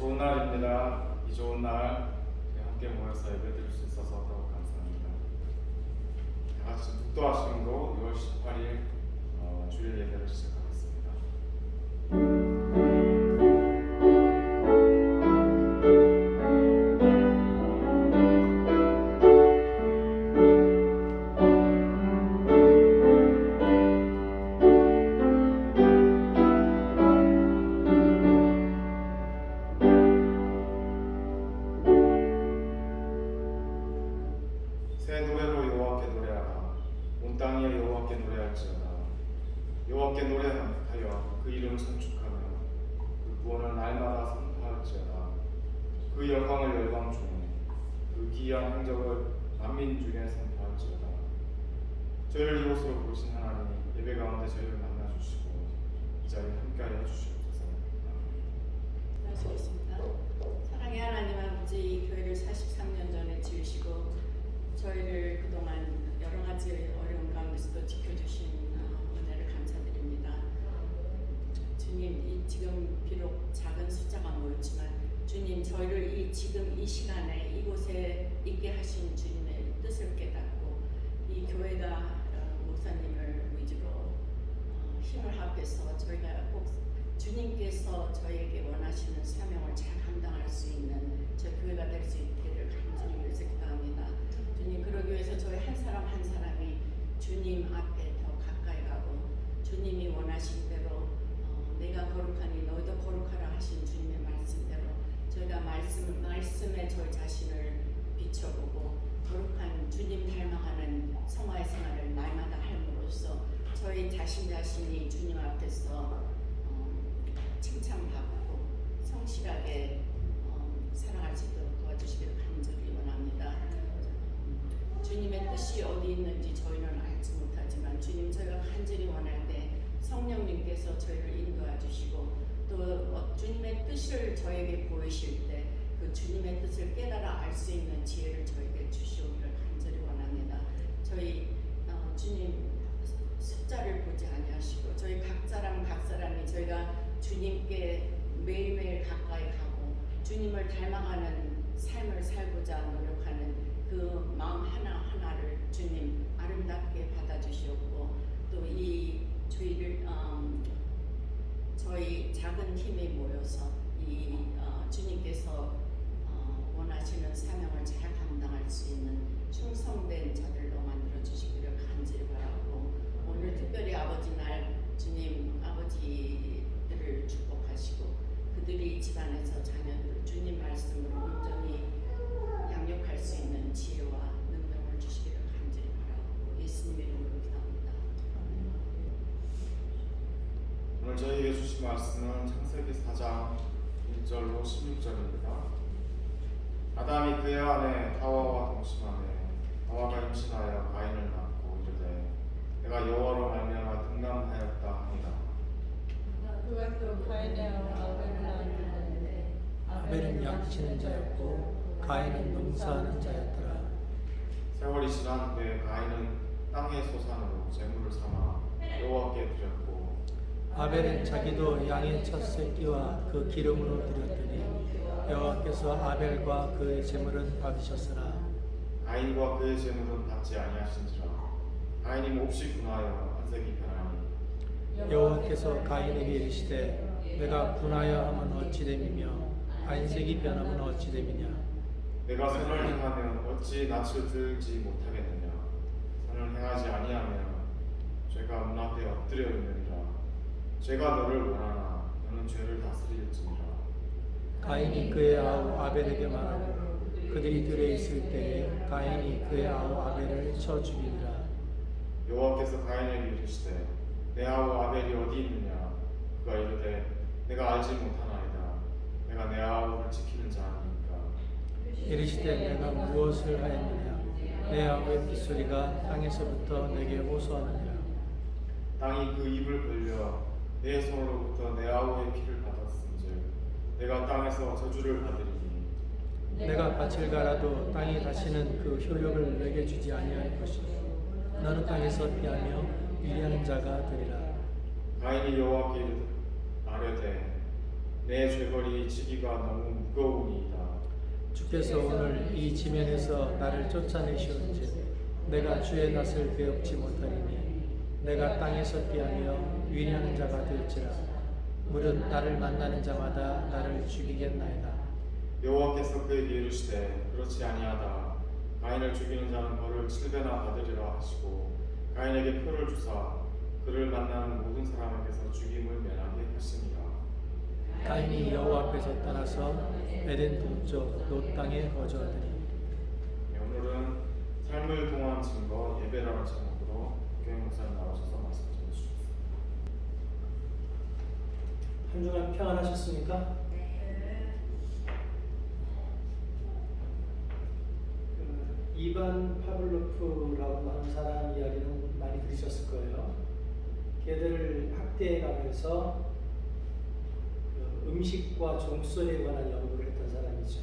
좋은 날입니다. 이 좋은 날 함께 모여서 예배드릴 수 있어서 더욱 감사합니다. 다 같이 묵도하심으로 6월 18일 주일 예배를 시작하겠습니다. 새 노래로 여호와께 노래하라. 온 땅이 여호와께 노래할지어다. 여호와께 노래하여 그 이름을 선축하며 그 구원을 날마다 선포할지어다. 그 영광을 열방 중에 그 기이한 행적을 만민 중에 선포할지어다. 저희를 이곳으로 부르신 하나님, 예배 가운데 저희를 만나 주시고 이 자리에 함께하여 주시옵소서. 말씀있습니다. 사랑의 하나님 아버지, 이 교회를 43년 전에 지으시고 저희를 그동안 여러 가지 어려운 가운데서도 지켜주신 은혜를 감사드립니다. 주님, 지금 비록 작은 숫자가 모였지만 주님, 저희를 지금 이 시간에 이곳에 있게 하신 주님의 뜻을 깨닫고 이 교회가 목사님을 위주로 힘을 합해서 저희가 꼭 주님께서 저에게 원하시는 사명을 잘 감당할 수 있는 저 교회가 될 수 있기를 간절히 위해서 기도합니다. 주님, 그러기 위해서 저희 한 사람 한 사람이 주님 앞에 더 가까이 가고 주님이 원하신 대로 내가 거룩하니 너희도 거룩하라 하신 주님의 말씀대로 저희가 말씀에 저희 자신을 비춰보고 거룩한 주님 닮아가는 성화의 생활을 날마다 함으로써 저희 자신이 주님 앞에서 칭찬받고 성실하게 살아갈 수 있도록 도와주시기를 간절히 원합니다. 주님의 뜻이 어디 있는지 저희는 알지 못하지만 주님, 저희가 간절히 원할 때 성령님께서 저희를 인도해 주시고 또 주님의 뜻을 저에게 보이실 때 그 주님의 뜻을 깨달아 알 수 있는 지혜를 저에게 주시오기를 간절히 원합니다. 저희 주님 숫자를 보지 아니하시고 저희 각 사람이 저희가 주님께 매일매일 가까이 가고 주님을 닮아가는 삶을 살고자 노력하는 그 마음 하나하나를 주님 아름답게 받아주시옵고 또 이 주의를 저희 작은 힘이 모여서 이 주님께서 원하시는 사명을 잘 감당할 수 있는 충성된 자들로 만들어 주시기를 간절히 바라고 오늘 특별히 아버지 날 주님 아버지들을 축복하시고 그들이 집안에서 자녀들을 주님 말씀으로 온전히 양육할 수 있는 지혜와 능력을 주시기를 간절히 바라고 예수님의 이름으로 기도합니다. 오늘 저희에게 주신 말씀은 창세기 4장 1절로 16절입니다. 아담이 그의 아내 하와와 동침하매 하와가 임신하여 가인을 낳고 이르되 내가 여호와로 말미암아 등남하였다 하니라. 그가 또 가인하고 아벨을 낳았는데 아벨은 양치는 자였고 가인은 농사하는 자였더라. 세월이 지난 후에 가인은 땅의 소산으로 제물을 삼아 여호와께 드렸고 아벨은 자기도 양의 첫 새끼와 그 기름으로 드렸더니 여호와께서 아벨과 그의 제물은 받으셨으나 가인과 그의 제물은 받지 아니하신지라. 가인이 몹시 분하여 안색이 변하니 여호와께서 가인에게 이르시되 내가 분하여 하면 어찌 됨이며 안색이 변하면 어찌 됨이냐. 내가 선을 행하면 어찌 낯을 들지 못하겠느냐. 선을 행하지 아니하면 죄가 눈앞에 엎드려 있느니라. 죄가 너를 원하나 너는 죄를 다스릴지니라. 가인이 그의 아우 아벨에게 말하고 그들이 들에 있을 때에 가인이 그의 아우 아벨을 쳐 죽이니라. 여호와께서 가인에게 이르시되 내 아우 아벨이 어디 있느냐. 그가 이르되 내가 알지 못하나이다. 내가 내 아우를 지키는 자니까. 이르시되 내가 무엇을 하였느냐. 내 아우의 빗소리가 땅에서부터 내게 호소하느니라. 땅이 그 입을 벌려 내 손으로부터 내 아우의 피를 받았은즉 내가 땅에서 저주를 받으리니 내가 밭을 갈아도 땅이 다시는 그 효력을 내게 주지 아니할 것이니 너는 땅에서 피하며 위리하는 자가 되리라. 가인이 여호와께 아뢰되 내 죄벌이 지기가 너무 무거우니이다. 주께서 오늘 이 지면에서 나를 쫓아내시온지 내가 주의 낯을 배웁지 못하리니 내가 땅에서 피하며 위냐는 자가 될지라 무릇 나를 만나는 자마다 나를 죽이겠나이다. 여호와께서 그에게 이르시되 그렇지 아니하다. 가인을 죽이는 자는 벌을 7배나 받으리라 하시고 가인에게 표를 주사 그를 만나는 모든 사람에게서 죽임을 면하게 하시니라. 가인이 여호와 앞에서 떠나서 에덴 동쪽 롯 땅에 거주하더니. 네, 오늘은 삶을 통한 증거 예배라는 제목으로 교회 목사님 나오셔서 말씀 전해주셨습니다. 한 주간 평안하셨습니까? 이반 파블로프라고 하는 사람 이야기는 많이 들으셨을 거예요. 걔들을 학대해 가면서 음식과 종소리에 관한 연구를 했던 사람이죠.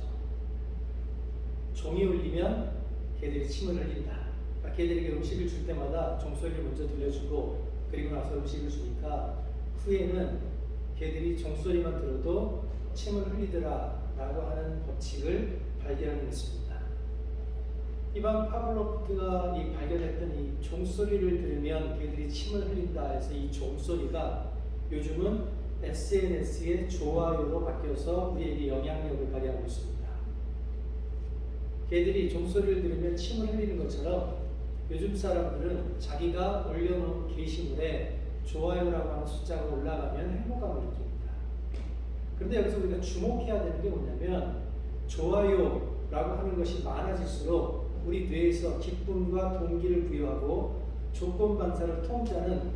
종이 울리면 걔들이 침을 흘린다. 그러니까 걔들에게 음식을 줄 때마다 종소리를 먼저 들려주고 그리고 나서 음식을 주니까 후에는 걔들이 종소리만 들어도 침을 흘리더라 라고 하는 법칙을 발견했습니다. 이반 파블로프가 발견했던 이 종소리를 들으면 걔들이 침을 흘린다 해서 이 종소리가 요즘은 SNS의 좋아요로 바뀌어서 우리에게 영향력을 발휘하고 있습니다. 걔들이 종소리를 들으면 침을 흘리는 것처럼 요즘 사람들은 자기가 올려놓은 게시물에 좋아요라고 하는 숫자가 올라가면 행복감을 느낍니다. 그런데 여기서 우리가 주목해야 되는 게 뭐냐면 좋아요라고 하는 것이 많아질수록 우리 뇌에서 기쁨과 동기를 부여하고 조건 반사를 통제하는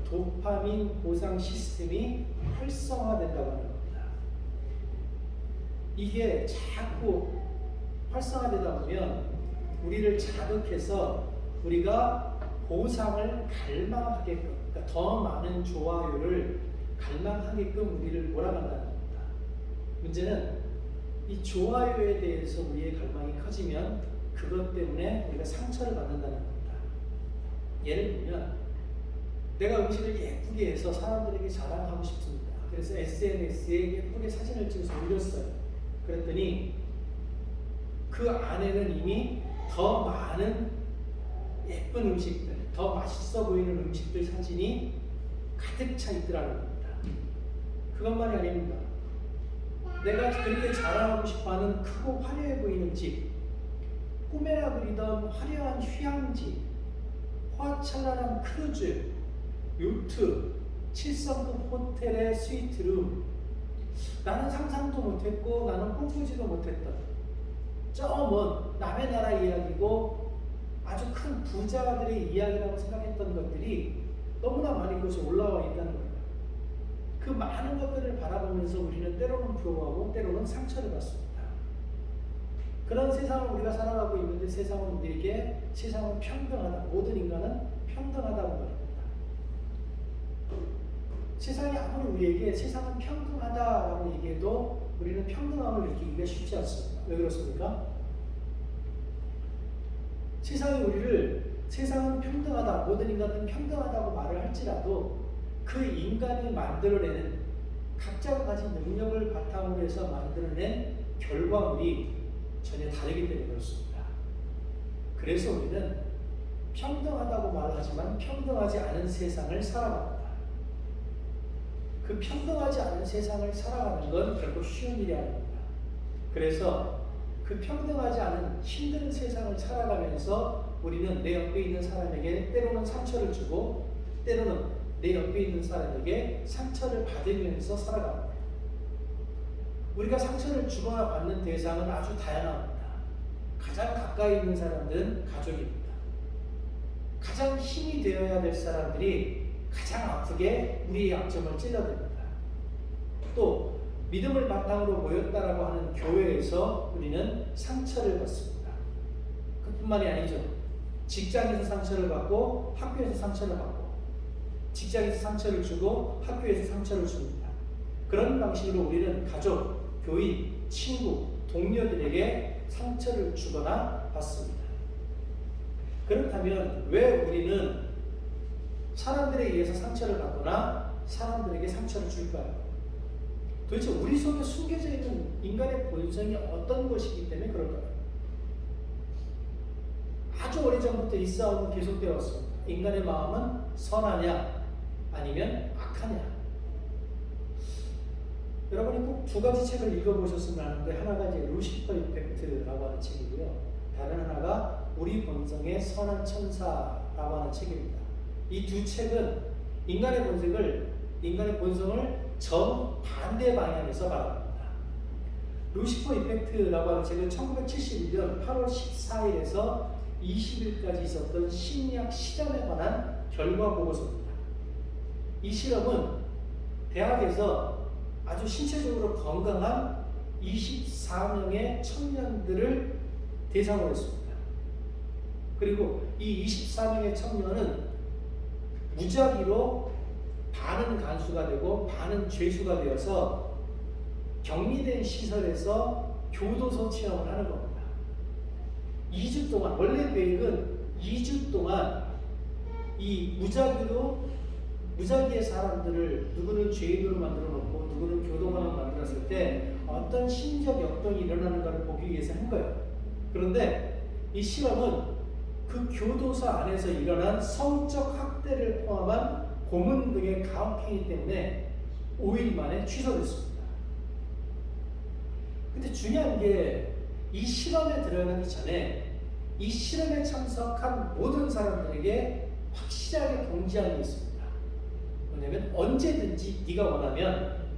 도파민 보상 시스템이 활성화된다고 하는 겁니다. 이게 자꾸 활성화되다 보면 우리를 자극해서 우리가 보상을 갈망하게끔, 그러니까 더 많은 좋아요를 갈망하게끔 우리를 몰아간다는 겁니다. 문제는 이 좋아요에 대해서 우리의 갈망이 커지면 그것 때문에 우리가 상처를 받는다는 겁니다. 예를 들면 내가 음식을 예쁘게 해서 사람들에게 자랑하고 싶습니다. 그래서 SNS에 예쁘게 사진을 찍어서 올렸어요. 그랬더니 그 안에는 이미 더 많은 예쁜 음식들, 더 맛있어 보이는 음식들 사진이 가득 차 있더라는 겁니다. 그것만이 아닙니다. 내가 그렇게 자랑하고 싶어하는 크고 화려해 보이는 집, 꿈에나 그리던 화려한 휴양지, 화찬란한 크루즈, 요트, 7성급 호텔의 스위트룸, 나는 상상도 못했고 나는 꿈꾸지도 못했던 저 먼 남의 나라 이야기고 아주 큰 부자들의 이야기라고 생각했던 것들이 너무나 많은 것이 올라와 있다는 거예요. 그 많은 것들을 바라보면서 우리는 때로는 부러워하고 때로는 상처를 받습니다. 그런 세상을 우리가 살아가고 있는데 세상은 우리에게 세상은 평등하다. 모든 인간은 평등하다고 말합니다. 세상이 아무리 우리에게 세상은 평등하다라고 얘기해도 우리는 평등함을 느끼기가 쉽지 않습니다. 왜 그렇습니까? 세상이 우리를 세상은 평등하다, 모든 인간은 평등하다고 말을 할지라도 그 인간이 만들어내는 각자가 가진 능력을 바탕으로 해서 만들어낸 결과물이 전혀 다르기 때문에 그렇습니다. 그래서 우리는 평등하다고 말하지만 평등하지 않은 세상을 살아갑니다. 그 평등하지 않은 세상을 살아가는 건 결코 쉬운 일이 아닙니다. 그래서 그 평등하지 않은 힘든 세상을 살아가면서 우리는 내 옆에 있는 사람에게 때로는 상처를 주고 때로는 내 옆에 있는 사람에게 상처를 받으면서 살아갑니다. 우리가 상처를 주거나 받는 대상은 아주 다양합니다. 가장 가까이 있는 사람들은 가족입니다. 가장 힘이 되어야 될 사람들이 가장 아프게 우리의 약점을 찔러댑니다. 또 믿음을 바탕으로 모였다라고 하는 교회에서 우리는 상처를 받습니다. 그뿐만이 아니죠. 직장에서 상처를 받고 학교에서 상처를 받고 직장에서 상처를 주고 학교에서 상처를 줍니다. 그런 방식으로 우리는 가족, 교인, 친구, 동료들에게 상처를 주거나 받습니다. 그렇다면 왜 우리는 사람들에 의해서 상처를 받거나 사람들에게 상처를 줄까요? 도대체 우리 속에 숨겨져 있는 인간의 본성이 어떤 것이기 때문에 그럴까요? 아주 오래전부터 이 싸움은 계속되어 왔습니다. 인간의 마음은 선하냐 아니면 악하냐. 여러분이 꼭 두 가지 책을 읽어보셨으면 하는데, 하나가 이제 루시퍼 이펙트라고 하는 책이고요. 다른 하나가 우리 본성의 선한 천사라고 하는 책입니다. 이 두 책은 인간의 본성을 정반대 방향에서 바라봅니다. 루시퍼 이펙트라고 하는 책은 1971년 8월 14일에서 20일까지 있었던 심리학 실험에 관한 결과 보고서입니다. 이 실험은 대학에서 아주 신체적으로 건강한 24명의 청년들을 대상으로 했습니다. 그리고 이 24명의 청년은 무작위로 반은 간수가 되고 반은 죄수가 되어서 격리된 시설에서 교도소 체험을 하는 겁니다. 2주 동안, 원래 계획은 2주 동안 이 무작위의 사람들을 누구는 죄인으로 만들어 놓고 누구는 교도관으로 만들었을 때 어떤 심리적 역동이 일어나는가를 보기 위해서 한 거예요. 그런데 이 실험은 그 교도소 안에서 일어난 성적 학대를 포함한 고문 등의 가혹행위 때문에 5일 만에 취소됐습니다. 근데 중요한 게 이 실험에 들어가기 전에 이 실험에 참석한 모든 사람들에게 확실하게 공지한 게 있습니다. 뭐냐면 언제든지 네가 원하면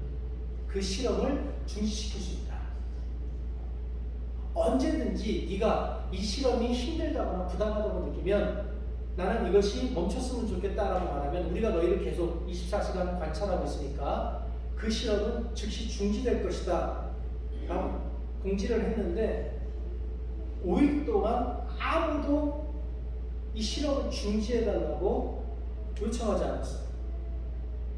그 실험을 중지시킬 수 있다. 언제든지 네가 이 실험이 힘들다거나 부담하다고 느끼면 나는 이것이 멈췄으면 좋겠다라고 말하면 우리가 너희를 계속 24시간 관찰하고 있으니까 그 실험은 즉시 중지될 것이다 라고 공지를 했는데 5일 동안 아무도 이 실험을 중지해달라고 요청하지 않았어요.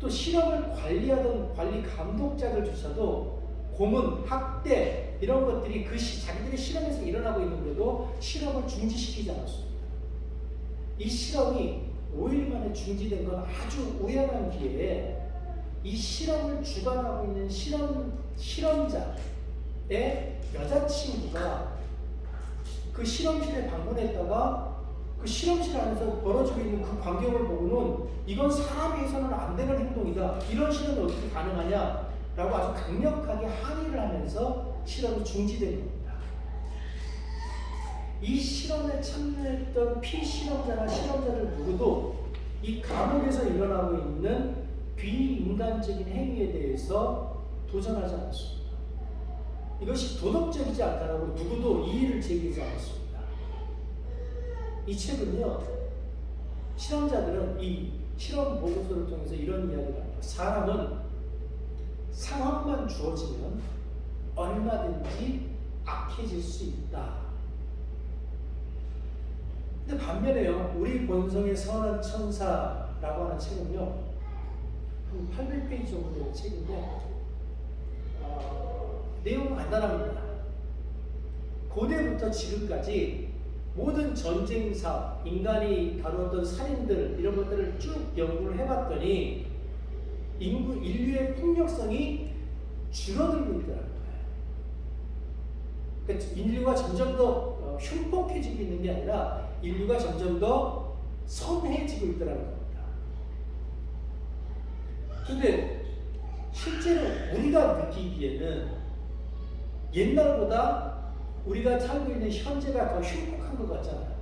또 실험을 관리하던 관리 감독자들조차도 고문, 학대 이런 것들이 자기들의 실험에서 일어나고 있는데도 실험을 중지시키지 않았습니다. 이 실험이 5일 만에 중지된 건 아주 우연한 기회에 이 실험을 주관하고 있는 실험자의 여자친구가 그 실험실에 방문했다가 그 실험실 안에서 벌어지고 있는 그 광경을 보고는 이건 사람이 해서는 안 되는 행동이다. 이런 실험이 어떻게 가능하냐? 라고 아주 강력하게 항의를 하면서 실험이 중지된 겁니다. 이 실험에 참여했던 피실험자나 실험자들 누구도 이 감옥에서 일어나고 있는 비인간적인 행위에 대해서 도전하지 않았습니다. 이것이 도덕적이지 않다라고 누구도 이의를 제기하지 않았습니다. 이 책은요, 실험자들은 이 실험 보고서를 통해서 이런 이야기를 합니다. 사람은 상황만 주어지면 얼마든지 악해질 수 있다. 근데 반면에요, 우리 본성의 선한 천사라고 하는 책은요, 한 800페이지 정도 되는 책인데, 내용은 간단합니다. 고대부터 지금까지 모든 전쟁사, 인간이 다루었던 살인들 이런 것들을 쭉 연구를 해봤더니 인류의 폭력성이 줄어들고 있다는 거예요. 그러니까 인류가 점점 더 흉폭해지고 있는 게 아니라 인류가 점점 더 선해지고 있다는 겁니다. 근데 실제로 우리가 느끼기에는 옛날보다 우리가 살고 있는 현재가 더 흉폭한 것 같잖아요.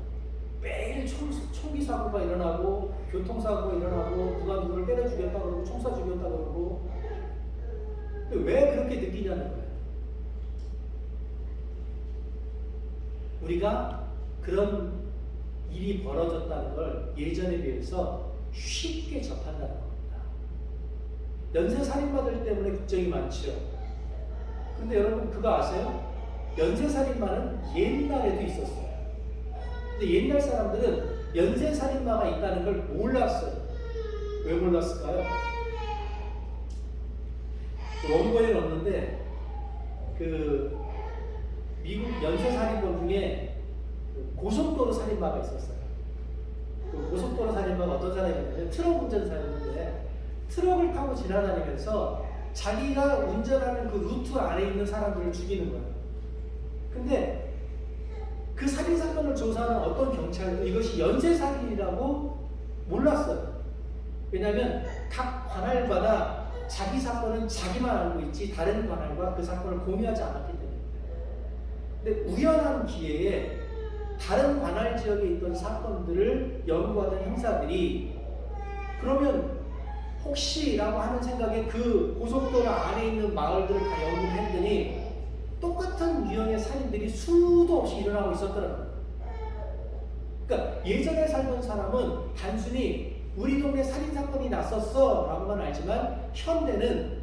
매일 총기 사고가 일어나고 교통사고가 일어나고 누가 누구를 때려 죽였다 그러고 총 쏴 죽였다 그러고. 왜 그렇게 느끼냐는 거예요. 우리가 그런 일이 벌어졌다는 걸 예전에 비해서 쉽게 접한다는 겁니다. 연쇄살인마들 때문에 걱정이 많죠. 근데 여러분 그거 아세요? 연쇄살인마는 옛날에도 있었어요. 근데 옛날 사람들은 연쇄살인마가 있다는 걸 몰랐어요. 왜 몰랐을까요? 원고에는 없는데 그 미국 연쇄살인범 중에 고속도로 살인마가 있었어요. 그 고속도로 살인마가 어떤 사람이었냐면 트럭 운전사였는데 트럭을 타고 지나다니면서 자기가 운전하는 그 루트 안에 있는 사람들을 죽이는 거예요. 근데 그 살인 사건을 조사하는 어떤 경찰도 이것이 연쇄살인이라고 몰랐어요. 왜냐하면 각 관할마다 자기 사건은 자기만 알고 있지 다른 관할과 그 사건을 공유하지 않았기 때문에. 근데 우연한 기회에 다른 관할 지역에 있던 사건들을 연구하던 형사들이 그러면 혹시라고 하는 생각에 그 고속도로 안에 있는 마을들을 다 연구를 했더니 똑같은 유형의 살인들이 수도 없이 일어나고 있었더라고요. 그러니까 예전에 살던 사람은 단순히 우리 동네 살인사건이 났었어 라고만 알지만 현대는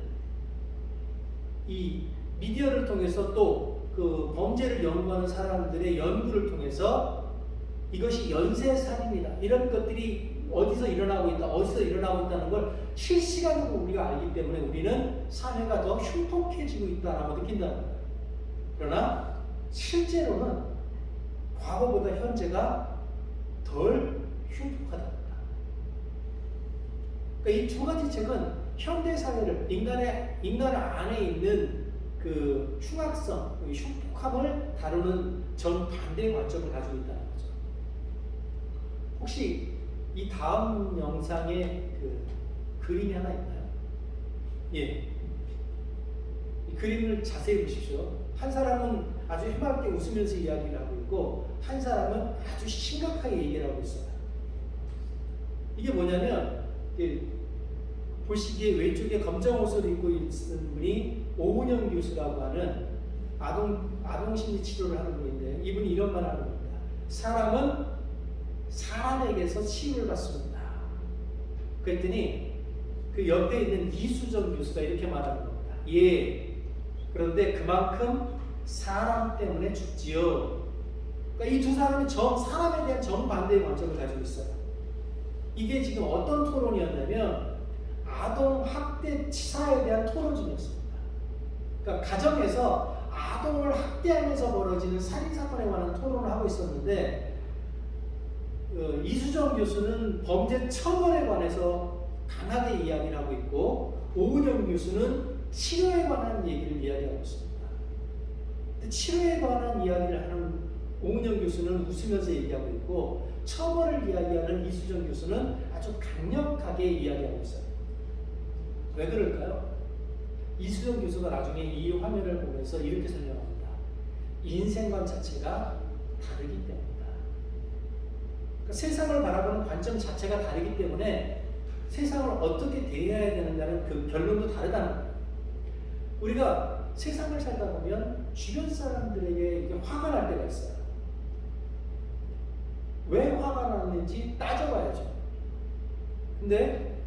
이 미디어를 통해서 또 그 범죄를 연구하는 사람들의 연구를 통해서 이것이 연쇄살인이다 이런 것들이 어디서 일어나고 있다 어디서 일어나고 있다는 걸 실시간으로 우리가 알기 때문에 우리는 사회가 더 흉폭해지고 있다라고 느낀다는 거예요. 그러나 실제로는 과거보다 현재가 덜 흉폭하다. 그러니까 이 두 가지 책은 현대 사회를 인간 안에 있는 그 흉악성, 흉폭함을 다루는 정반대의 관점을 가지고 있다는 거죠. 혹시 이 다음 영상에 그 그림이 하나 있나요? 예. 이 그림을 자세히 보십시오. 한 사람은 아주 해맑게 웃으면서 이야기를 하고 있고 한 사람은 아주 심각하게 얘기를 하고 있어요. 이게 뭐냐면 보시기에 왼쪽에 검정 옷을 입고 있는 분이 오은영 교수라고 하는 아동 심리 치료를 하는 분인데 이분이 이런 말 하는 겁니다. 사람은 사람에게서 치유를 받습니다. 그랬더니 그 옆에 있는 이수정 교수가 이렇게 말하는 겁니다. 예, 그런데 그만큼 사람 때문에 죽지요. 그러니까 이 두 사람이 사람에 대한 정반대의 관점을 가지고 있어요. 이게 지금 어떤 토론이었냐면 아동 학대 치사에 대한 토론 중이었습니다. 그러니까 가정에서 아동을 학대하면서 벌어지는 살인 사건에 관한 토론을 하고 있었는데 이수정 교수는 범죄 처벌에 관해서 강하게 이야기를 하고 있고 오은영 교수는 치료에 관한 얘기를 이야기하고 있습니다. 근데 치료에 관한 이야기를 하는 오은영 교수는 웃으면서 얘기하고 있고 처벌을 이야기하는 이수정 교수는 아주 강력하게 이야기하고 있어요. 왜 그럴까요? 이수정 교수가 나중에 이 화면을 보면서 이렇게 설명합니다. 인생관 자체가 다르기 때문이다. 그러니까 세상을 바라보는 관점 자체가 다르기 때문에 세상을 어떻게 대해야 되는가는 그 결론도 다르다는 거예요. 우리가 세상을 살다 보면 주변 사람들에게 화가 날 때가 있어요. 왜 화가 났는지 따져봐야죠. 근데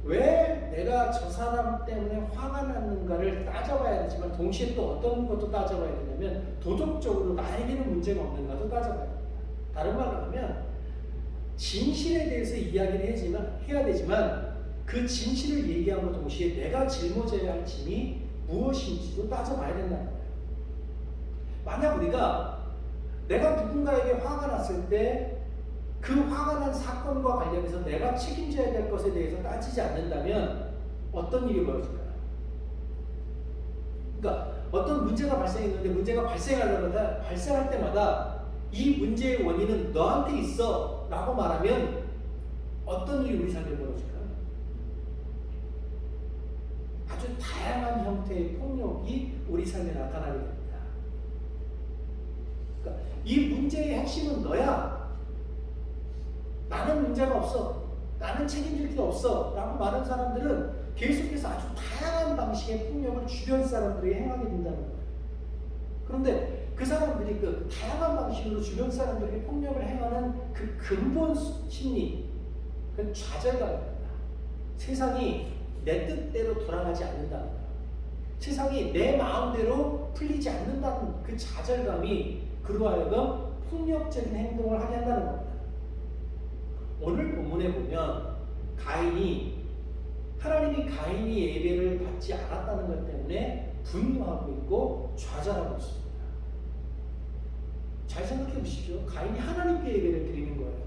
왜 내가 저 사람 때문에 화가 났는가를 따져봐야 되지만 동시에 또 어떤 것도 따져봐야 되냐면 도덕적으로 나에게는 문제가 없는가도 따져봐야 됩니다. 다른 말로 하면 진실에 대해서 이야기를 해야 되지만 그 진실을 얘기함과 동시에 내가 짊어져야 할 짐이 무엇인지도 따져봐야 된다는 거예요. 만약 우리가 내가 누군가에게 화가 났을 때 그 화가 난 사건과 관련해서 내가 책임져야 될 것에 대해서 따지지 않는다면 어떤 일이 벌어질까요? 그러니까 어떤 문제가 발생했는데 문제가 발생할 때마다 이 문제의 원인은 너한테 있어 라고 말하면 어떤 일이 우리 삶에 벌어질까요? 아주 다양한 형태의 폭력이 우리 삶에 나타나게 됩니다. 그러니까 이 문제의 핵심은 너야. 나는 문제가 없어. 나는 책임질 게 없어. 라고 말하는 사람들은 계속해서 아주 다양한 방식의 폭력을 주변 사람들에게 행하게 된다는 거예요. 그런데 그 사람들이 그 다양한 방식으로 주변 사람들에게 폭력을 행하는 그 근본 심리, 그건 좌절감입니다. 세상이 내 뜻대로 돌아가지 않는다는 거예요. 세상이 내 마음대로 풀리지 않는다는 그 좌절감이 그로 하여금 폭력적인 행동을 하게 한다는 겁니다. 오늘 본문에 보면 하나님이 가인이 예배를 받지 않았다는 것 때문에 분노하고 있고 좌절하고 있습니다. 잘 생각해 보십시오. 가인이 하나님께 예배를 드리는 거예요.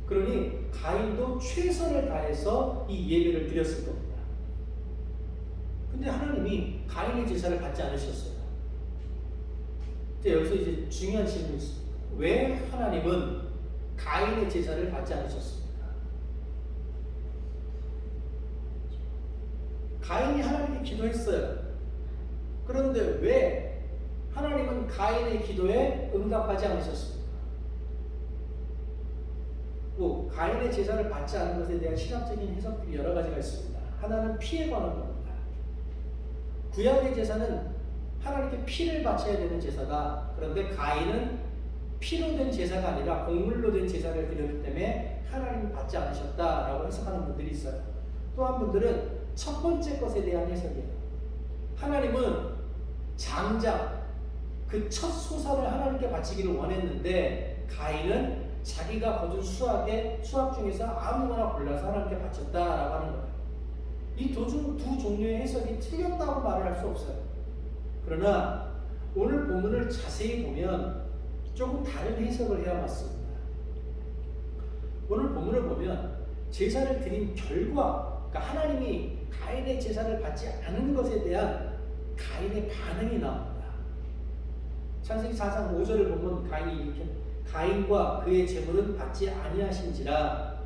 그러니 가인도 최선을 다해서 이 예배를 드렸을 겁니다. 근데 하나님이 가인의 제사를 받지 않으셨어요. 여기서 이제 중요한 질문이 있습니다. 왜 하나님은 가인의 제사를 받지 않으셨습니까? 가인이 하나님께 기도했어요. 그런데 왜 하나님은 가인의 기도에 응답하지 않으셨습니까? 또 가인의 제사를 받지 않은 것에 대한 신학적인 해석들이 여러 가지가 있습니다. 하나는 피에 관한 겁니다. 구약의 제사는 하나님께 피를 바쳐야 되는 제사다. 그런데 가인은 피로 된 제사가 아니라 곡물로 된 제사를 드렸기 때문에 하나님이 받지 않으셨다라고 해석하는 분들이 있어요. 또 한 분들은 첫 번째 것에 대한 해석이에요. 하나님은 장작, 그 첫 소산을 하나님께 바치기를 원했는데 가인은 자기가 거둔 수확 중에서 아무거나 골라서 하나님께 바쳤다라고 하는 거예요. 이 두 종류의 해석이 틀렸다고 말을 할 수 없어요. 그러나 오늘 본문을 자세히 보면 조금 다른 해석을 해야 맞습니다. 오늘 본문을 보면 제사를 드린 결과, 그러니까 하나님이 가인의 제사를 받지 않은 것에 대한 가인의 반응이 나옵니다. 창세기 4장 5절을 보면 가인이 이렇게 가인과 그의 제물은 받지 아니하신지라.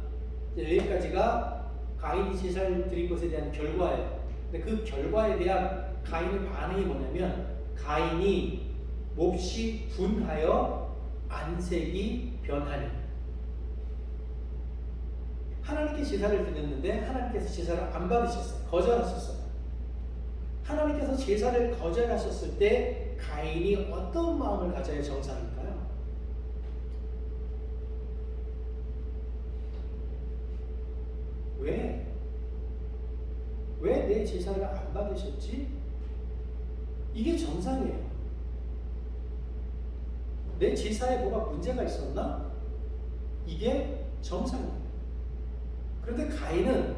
여기까지가 가인이 제사를 드린 것에 대한 결과예요. 근데 그 결과에 대한 가인의 반응이 뭐냐면 가인이 몹시 분하여 안색이 변하니. 하나님께 제사를 드렸는데 하나님께서 제사를 안 받으셨어요. 거절하셨어요. 하나님께서 제사를 거절하셨을 때 가인이 어떤 마음을 가져야 정상일까요? 왜 내 제사를 안 받으셨지? 이게 정상이에요. 내 제사에 뭐가 문제가 있었나? 이게 정상이에요. 그런데 가인은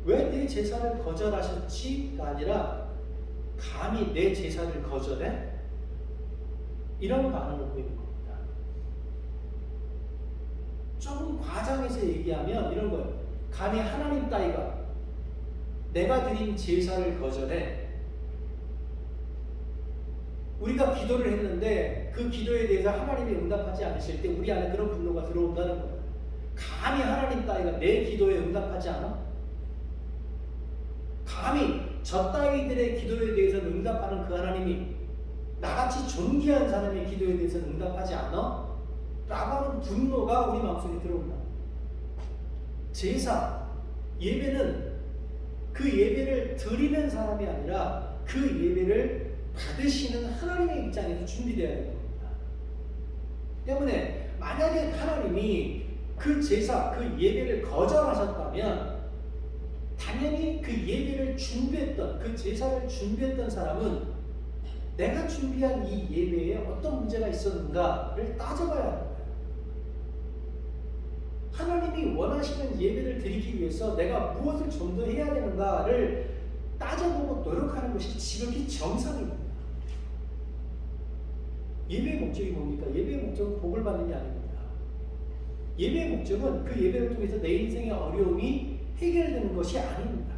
왜 내 제사를 거절하셨지가 아니라 감히 내 제사를 거절해? 이런 반응을 보이는 겁니다. 조금 과장해서 얘기하면 이런 거예요. 감히 하나님 따위가 내가 드린 제사를 거절해. 우리가 기도를 했는데 그 기도에 대해서 하나님이 응답하지 않으실 때 우리 안에 그런 분노가 들어온다는 거예요. 감히 하나님 따위가 내 기도에 응답하지 않아? 감히 저 따위들의 기도에 대해서는 응답하는 그 하나님이 나같이 존귀한 사람의 기도에 대해서는 응답하지 않아? 라고 하는 분노가 우리 마음속에 들어온다. 제사, 예배는 그 예배를 드리는 사람이 아니라 그 예배를 받으시는 하나님의 입장에서 준비되어야 되는 겁니다. 때문에 만약에 하나님이 그 제사, 그 예배를 거절하셨다면 당연히 그 예배를 준비했던, 그 제사를 준비했던 사람은 내가 준비한 이 예배에 어떤 문제가 있었는가를 따져봐야 합니다. 하나님이 원하시는 예배를 드리기 위해서 내가 무엇을 좀 더 해야 되는가를 따져보고 노력하는 것이 지극히 정상입니다. 예배의 목적이 뭡니까? 예배의 목적은 복을 받는 게 아닙니다. 예배의 목적은 그 예배를 통해서 내 인생의 어려움이 해결되는 것이 아닙니다.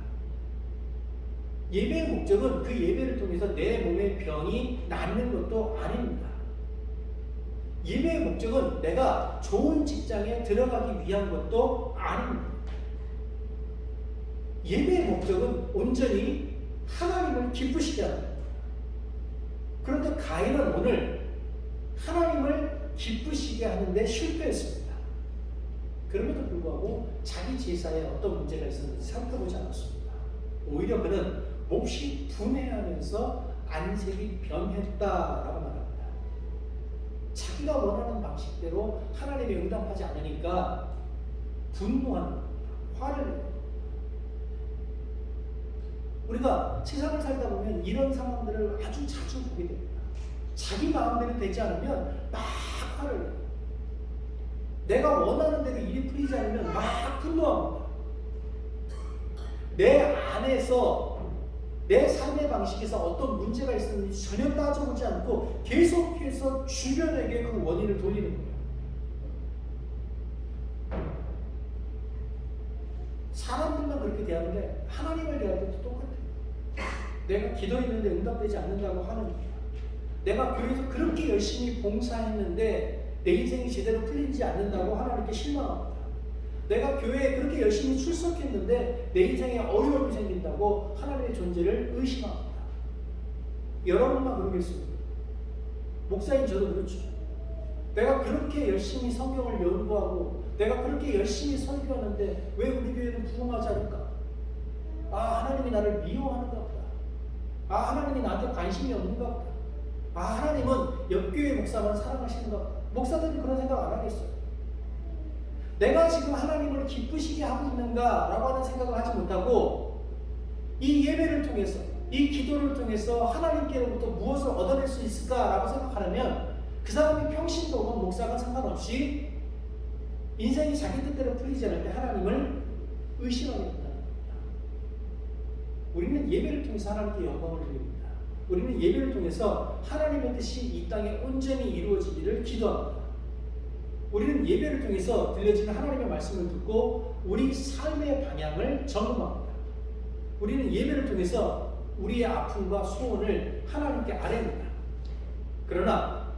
예배의 목적은 그 예배를 통해서 내 몸의 병이 낫는 것도 아닙니다. 예배의 목적은 내가 좋은 직장에 들어가기 위한 것도 아닙니다. 예배의 목적은 온전히 하나님을 기쁘시게 하는 겁니다. 그런데 가인은 오늘 하나님을 기쁘시게 하는데 실패했습니다. 그럼에도 불구하고 자기 제사에 어떤 문제가 있었는지 살펴보지 않았습니다. 오히려 그는 몹시 분해하면서 안색이 변했다라고 말합니다. 자기가 원하는 방식대로 하나님이 응답하지 않으니까 분노하는 겁니다. 화를 내요. 우리가 세상을 살다 보면 이런 상황들을 아주 자주 보게 됩니다. 자기 마음대로 되지 않으면 막 화를 내요. 내가 원하는 대로 일이 풀리지 않으면 막 분노합니다. 내 안에서 내 삶의 방식에서 어떤 문제가 있었는지 전혀 따져보지 않고 계속해서 주변에게 그 원인을 돌리는 거예요. 사람들만 그렇게 대하는데 하나님을 대할 때도 똑같아요. 내가 기도했는데 응답되지 않는다고 하는 거야. 내가 교회에서 그렇게 열심히 봉사했는데 내 인생이 제대로 풀리지 않는다고 하나님께 실망합니다. 내가 교회에 그렇게 열심히 출석했는데 내 인생에 어려움이 생긴다고 하나님의 존재를 의심합니다. 여러분만 그러겠습니다. 목사인 저도 그렇죠. 내가 그렇게 열심히 성경을 연구하고 내가 그렇게 열심히 설교하는데 왜 우리 교회는 부흥하지 않을까? 아, 하나님이 나를 미워하는가 보다. 아, 하나님이 나한테 관심이 없는가 보다. 아, 하나님은 옆교회 목사만 사랑하시는가 보다. 목사들은 그런 생각 안 하겠어요. 내가 지금 하나님을 기쁘시게 하고 있는가라고 하는 생각을 하지 못하고 이 예배를 통해서 이 기도를 통해서 하나님께로부터 무엇을 얻어낼 수 있을까라고 생각하려면 그 사람이 평신도건 목사가 상관없이 인생이 자기 뜻대로 풀리지 않을 때 하나님을 의심하게 된다는 겁니다. 우리는 예배를 통해서 하나님께 영광을 드립니다. 우리는 예배를 통해서 하나님의 뜻이 이 땅에 온전히 이루어지기를 기도합니다. 우리는 예배를 통해서 들려지는 하나님의 말씀을 듣고 우리 삶의 방향을 점검합니다. 우리는 예배를 통해서 우리의 아픔과 소원을 하나님께 아뢰입니다. 그러나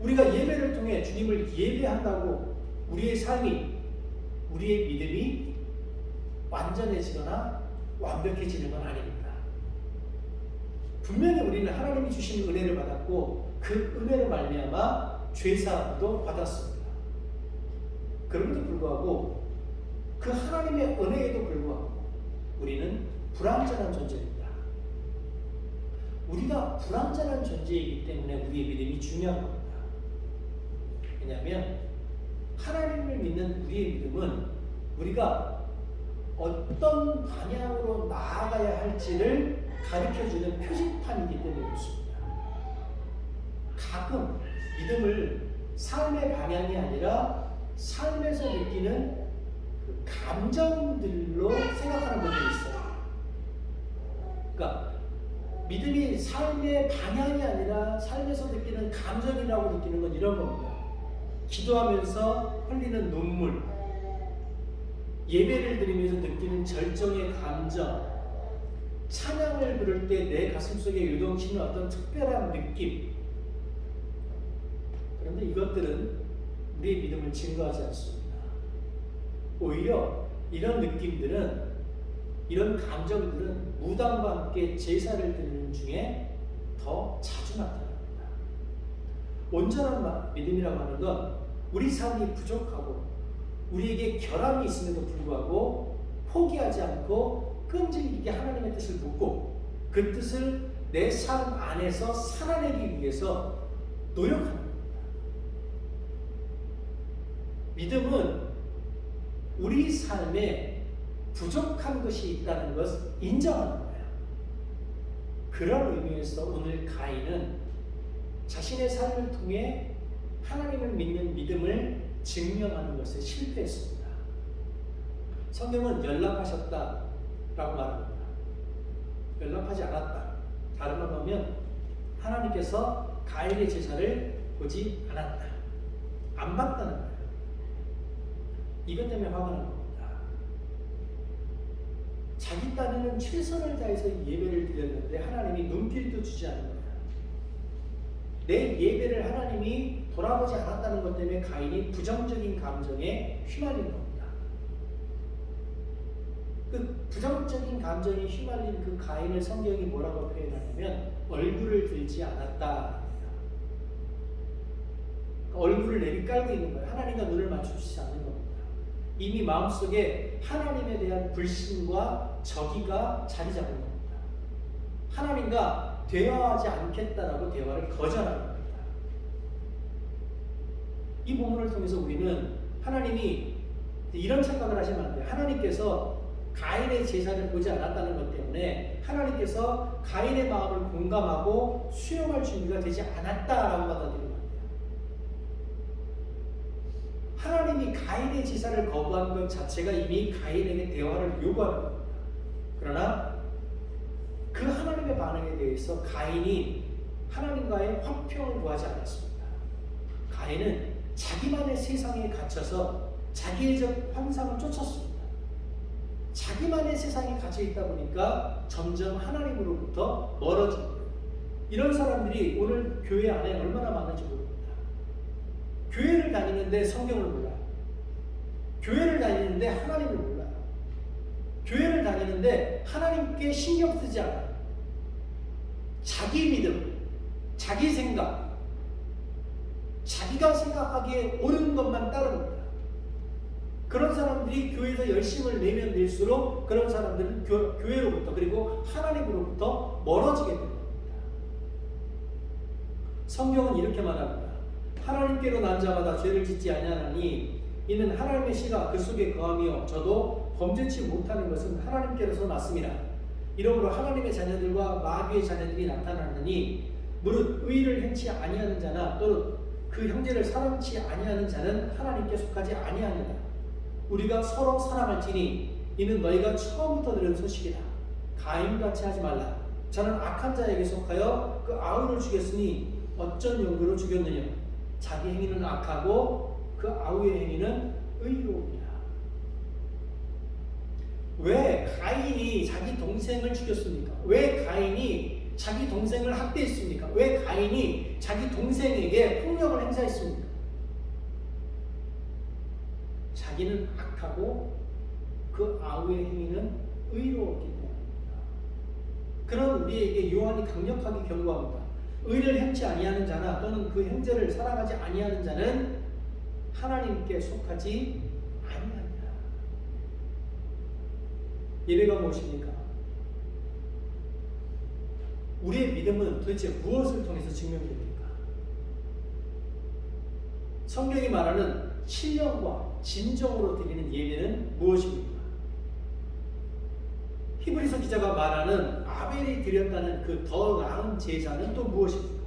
우리가 예배를 통해 주님을 예배한다고 우리의 삶이, 우리의 믿음이 완전해지거나 완벽해지는 건 아닙니다. 분명히 우리는 하나님이 주신 은혜를 받았고 그 은혜로 말미암아 죄사함도 받았습니다. 그럼에도 불구하고 그 하나님의 은혜에도 불구하고 우리는 불완전한 존재입니다. 우리가 불완전한 존재이기 때문에 우리의 믿음이 중요한 겁니다. 왜냐하면 하나님을 믿는 우리의 믿음은 우리가 어떤 방향으로 나아가야 할지를 가르쳐주는 표지판이기 때문에 그렇습니다. 가끔 믿음을 삶의 방향이 아니라 삶에서 느끼는 그 감정들로 생각하는 분들이 있어요. 그러니까 믿음이 삶의 방향이 아니라 삶에서 느끼는 감정이라고 느끼는 건 이런 겁니다. 기도하면서 흘리는 눈물, 예배를 드리면서 느끼는 절정의 감정, 찬양을 부를 때 내 가슴속에 요동치는 어떤 특별한 느낌. 그런데 이것들은 우리의 믿음을 증거하지 않습니다. 오히려 이런 느낌들은, 이런 감정들은 무당과 함께 제사를 드리는 중에 더 자주 나타납니다. 온전한 믿음이라고 하는 건 우리 삶이 부족하고 우리에게 결함이 있음에도 불구하고 포기하지 않고 끈질기게 하나님의 뜻을 묻고 그 뜻을 내 삶 안에서 살아내기 위해서 노력하는 겁니다. 믿음은 우리 삶에 부족한 것이 있다는 것을 인정하는 거예요. 그런 의미에서 오늘 가인은 자신의 삶을 통해 하나님을 믿는 믿음을 증명하는 것에 실패했습니다. 성경은 연락하셨다라고 말합니다. 연락하지 않았다. 다른 말로 하면 하나님께서 가인의 제사를 보지 않았다. 안 봤다는 거예요. 이것 때문에 화가 난 겁니다. 자기 딴에는 최선을 다해서 예배를 드렸는데 하나님이 눈길도 주지 않은 거예요. 내 예배를 하나님이 돌아보지 않았다는 것 때문에 가인이 부정적인 감정에 휘말린 겁니다. 그 부정적인 감정에 휘말린 그 가인을 성경이 뭐라고 표현하냐면 얼굴을 들지 않았다. 얼굴을 내리깔고 있는 거예요. 하나님과 눈을 맞추지 않는 겁니다. 이미 마음속에 하나님에 대한 불신과 저기가 자리 잡은 겁니다. 하나님과 대화하지 않겠다라고 대화를 거절하는 겁니다. 이 본문을 통해서 우리는 하나님이 이런 착각을 하시면 안 돼요. 하나님께서 가인의 제사를 보지 않았다는 것 때문에 하나님께서 가인의 마음을 공감하고 수용할 준비가 되지 않았다라고 받아들이면 안 돼요. 하나님이 가인의 제사를 거부한 것 자체가 이미 가인에게 대화를 요구하는 겁니다. 그러나 그 하나님의 반응에 대해서 가인이 하나님과의 화평을 구하지 않았습니다. 가인은 자기만의 세상에 갇혀서 자기의 환상을 쫓았습니다. 자기만의 세상에 갇혀 있다 보니까 점점 하나님으로부터 멀어지는 거예요. 이런 사람들이 오늘 교회 안에 얼마나 많은지 모릅니다. 교회를 다니는데 성경을 몰라요. 교회를 다니는데 하나님을 몰라요. 교회를 다니는데 하나님께 신경 쓰지 않아요. 자기 믿음, 자기 생각, 자기가 생각하기에 옳은 것만 따릅니다. 그런 사람들이 교회에서 열심을 내면 낼수록 그런 사람들은 교회로부터 그리고 하나님으로부터 멀어지게 됩니다. 성경은 이렇게 말합니다. 하나님께로 난 자마다 죄를 짓지 아니하나니 이는 하나님의 씨가 그 속에 거하며 저도 범죄치 못하는 것은 하나님께로서 났습니다. 이러므로 하나님의 자녀들과 마귀의 자녀들이 나타나느니 무릇 의를 행치 아니하는 자나 또는 그 형제를 사랑치 아니하는 자는 하나님께 속하지 아니하니라. 우리가 서로 사랑할지니 이는 너희가 처음부터 들은 소식이다. 가인같이 하지 말라. 저는 악한 자에게 속하여 그 아우를 죽였으니 어쩐 용도로 죽였느냐. 자기 행위는 악하고 그 아우의 행위는 의로우니라. 왜 가인이 자기 동생을 죽였습니까? 왜 가인이 자기 동생을 학대했습니까? 왜 가인이 자기 동생에게 폭력을 행사했습니까? 자기는 악하고 그 아우의 행위는 의로웠기 때문입니다. 그런 우리에게 요한이 강력하게 경고합니다. 의를 행치 아니하는 자나 또는 그 형제를 사랑하지 아니하는 자는 하나님께 속하지 아니하니라. 예배가 무엇입니까? 우리의 믿음은 도대체 무엇을 통해서 증명됩니까? 성경이 말하는 신령과 진정으로 드리는 예배는 무엇입니까? 히브리서 기자가 말하는 아벨이 드렸다는 그 더 나은 제사는 또 무엇입니까?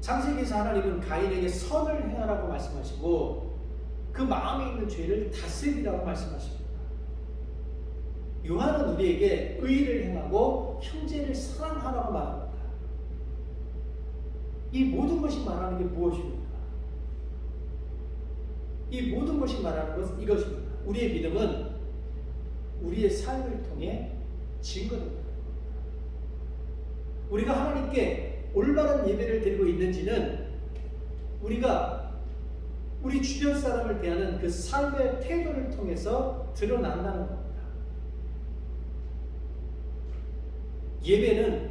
창세기에서 하나님은 가인에게 선을 행하라고 말씀하시고 그 마음에 있는 죄를 다스리라고 말씀하십니다. 요한은 우리에게 의를 행하고 형제를 사랑하라고 말합니다. 이 모든 것이 말하는 게 무엇입니까? 이 모든 것이 말하는 것은 이것입니다. 우리의 믿음은 우리의 삶을 통해 증거됩니다. 우리가 하나님께 올바른 예배를 드리고 있는지는 우리가 우리 주변 사람을 대하는 그 삶의 태도를 통해서 드러난다는 겁니다. 예배는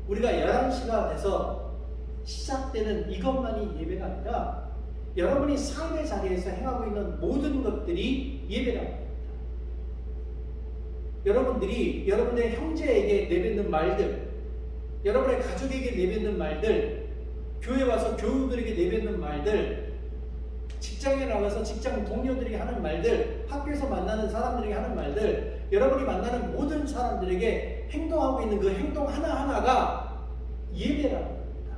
우리가 11시가 돼서 시작되는 이것만이 예배가 아니라 여러분이 삶의 자리에서 행하고 있는 모든 것들이 예배라고 합니다. 여러분들이 여러분의 형제에게 내뱉는 말들, 여러분의 가족에게 내뱉는 말들, 교회 와서 교우들에게 내뱉는 말들, 직장에 나가서 직장 동료들에게 하는 말들, 학교에서 만나는 사람들에게 하는 말들, 여러분이 만나는 모든 사람들에게 행동하고 있는 그 행동 하나하나가 예배라는 겁니다.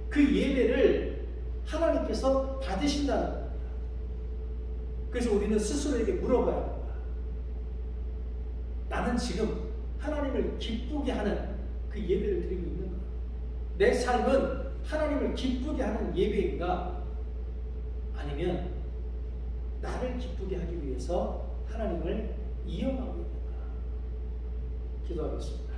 그 예배를 하나님께서 받으신다는 겁니다. 그래서 우리는 스스로에게 물어봐야 합니다. 나는 지금 하나님을 기쁘게 하는 그 예배를 드리고 있는가? 내 삶은 하나님을 기쁘게 하는 예배인가? 아니면 나를 기쁘게 하기 위해서 하나님을 이용하고 있는가? 기도하겠습니다.